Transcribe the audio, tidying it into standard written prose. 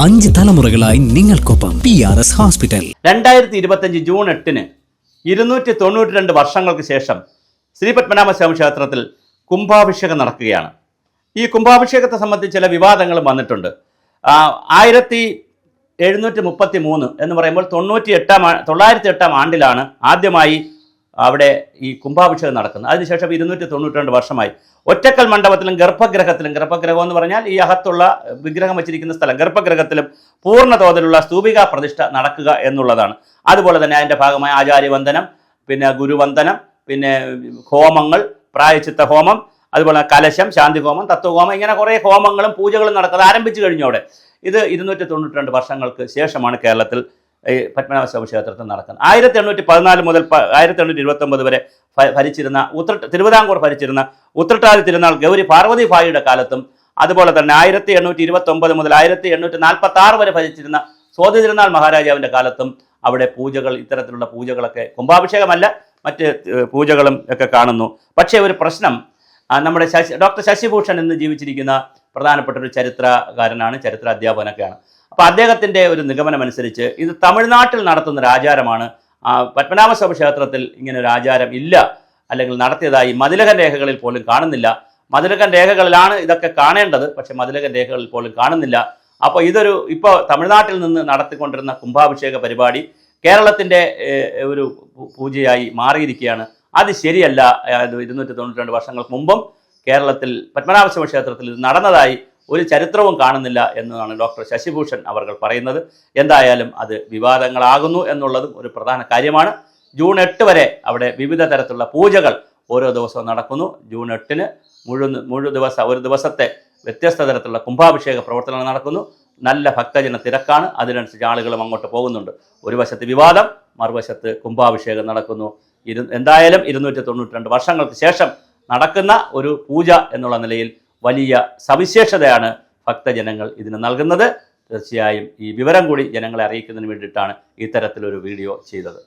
5 തലമുറകളായി നിങ്ങൾക്കൊപ്പം PRS hospital. 2025 June 8-ന് 292 വർഷങ്ങൾക്ക് ശേഷം ശ്രീ പത്മനാഭസ്വാമി ക്ഷേത്രത്തിൽ കുംഭാഭിഷേകം നടക്കുകയാണ്. ഈ കുംഭാഭിഷേകത്തെ സംബന്ധിച്ച് ചില വിവാദങ്ങളും വന്നിട്ടുണ്ട്. 1733 എന്ന് പറയുമ്പോൾ 908 ആണ്ടിലാണ് ആദ്യമായി അവിടെ ഈ കുംഭാഭിഷേകം നടക്കുന്നത്. അതിനുശേഷം 292 വർഷമായി. ഒറ്റക്കൽ മണ്ഡപത്തിലും ഗർഭഗൃഹം എന്ന് പറഞ്ഞാൽ ഈ അകത്തുള്ള വിഗ്രഹം വച്ചിരിക്കുന്ന സ്ഥലം, ഗർഭഗൃഹത്തിലും പൂർണ്ണ തോതിലുള്ള സ്തൂപിക പ്രതിഷ്ഠ നടക്കുക എന്നുള്ളതാണ്. അതുപോലെ തന്നെ അതിൻ്റെ ഭാഗമായ ആചാര്യവന്ദനം, പിന്നെ ഗുരുവന്ദനം, പിന്നെ ഹോമങ്ങൾ, പ്രായച്ചിത്ത ഹോമം, അതുപോലെ കലശം, ശാന്തി ഹോമം, തത്വഹോമം, ഇങ്ങനെ കുറേ ഹോമങ്ങളും പൂജകളും നടക്കുന്നത് ആരംഭിച്ചു കഴിഞ്ഞു. അവിടെ ഇത് 292 വർഷങ്ങൾക്ക് ശേഷമാണ് കേരളത്തിൽ പത്മനാഭസ്വാമി ക്ഷേത്രത്തിൽ നടക്കുന്നത്. 1814 മുതൽ 1829 വരെ ഭരിച്ചിരുന്ന തിരുവിതാംകൂർ ഭരിച്ചിരുന്ന ഉത്രട്ടാതി തിരുനാൾ ഗൗരി പാർവതി ഭായിയുടെ കാലത്തും, അതുപോലെ തന്നെ 1829 മുതൽ 1846 വരെ ഭരിച്ചിരുന്ന സ്വാതി തിരുനാൾ മഹാരാജാവിൻ്റെ കാലത്തും അവിടെ പൂജകൾ, ഇത്തരത്തിലുള്ള പൂജകളൊക്കെ, കുംഭാഭിഷേകമല്ല മറ്റ് പൂജകളും ഒക്കെ കാണുന്നു. പക്ഷേ ഒരു പ്രശ്നം, നമ്മുടെ ഡോക്ടർ ശശിഭൂഷൺ ഇന്ന് ജീവിച്ചിരിക്കുന്ന പ്രധാനപ്പെട്ട ഒരു ചരിത്രകാരനാണ്, ചരിത്ര അധ്യാപകനൊക്കെയാണ്. അപ്പോൾ അദ്ദേഹത്തിൻ്റെ ഒരു നിഗമനമനുസരിച്ച് ഇത് തമിഴ്നാട്ടിൽ നടത്തുന്നൊരു ആചാരമാണ്. പത്മനാഭസ്വാമി ക്ഷേത്രത്തിൽ ഇങ്ങനെ ഒരു ആചാരം ഇല്ല, അല്ലെങ്കിൽ നടത്തിയതായി മതിലകൻ രേഖകളിൽ പോലും കാണുന്നില്ല. മതിലകൻ രേഖകളിലാണ് ഇതൊക്കെ കാണേണ്ടത്, പക്ഷേ മതിലകൻ രേഖകളിൽ പോലും കാണുന്നില്ല. അപ്പോൾ ഇപ്പോൾ തമിഴ്നാട്ടിൽ നിന്ന് നടത്തിക്കൊണ്ടിരുന്ന കുംഭാഭിഷേക പരിപാടി കേരളത്തിൻ്റെ ഒരു പൂജയായി മാറിയിരിക്കുകയാണ്. അത് ശരിയല്ല. 292 വർഷങ്ങൾക്ക് മുമ്പും കേരളത്തിൽ പത്മനാഭസ്വാമി ക്ഷേത്രത്തിൽ ഇത് നടന്നതായി ഒരു ചരിത്രവും കാണുന്നില്ല എന്നതാണ് ഡോക്ടർ ശശിഭൂഷൺ അവർ പറയുന്നത്. എന്തായാലും അത് വിവാദങ്ങളാകുന്നു എന്നുള്ളതും ഒരു പ്രധാന കാര്യമാണ്. ജൂൺ 8 വരെ അവിടെ വിവിധ തരത്തിലുള്ള പൂജകൾ ഓരോ ദിവസവും നടക്കുന്നു. ജൂൺ 8-ന് ഒരു ദിവസത്തെ വ്യത്യസ്ത തരത്തിലുള്ള കുംഭാഭിഷേക പ്രവർത്തനങ്ങൾ നടക്കുന്നു. നല്ല ഭക്തജന തിരക്കാണ്. അതിനനുസരിച്ച് ആളുകളും അങ്ങോട്ട് പോകുന്നുണ്ട്. ഒരു വശത്ത് വിവാദം, മറുവശത്ത് കുംഭാഭിഷേകം നടക്കുന്നു. എന്തായാലും 292 വർഷങ്ങൾക്ക് ശേഷം നടക്കുന്ന ഒരു പൂജ എന്നുള്ള നിലയിൽ വലിയ സവിശേഷതയാണ് ഭക്തജനങ്ങൾ ഇതിന് നൽകുന്നത്. തീർച്ചയായും ഈ വിവരം കൂടി ജനങ്ങളെ അറിയിക്കുന്നതിന് വേണ്ടിയിട്ടാണ് ഇത്തരത്തിലൊരു വീഡിയോ ചെയ്തത്.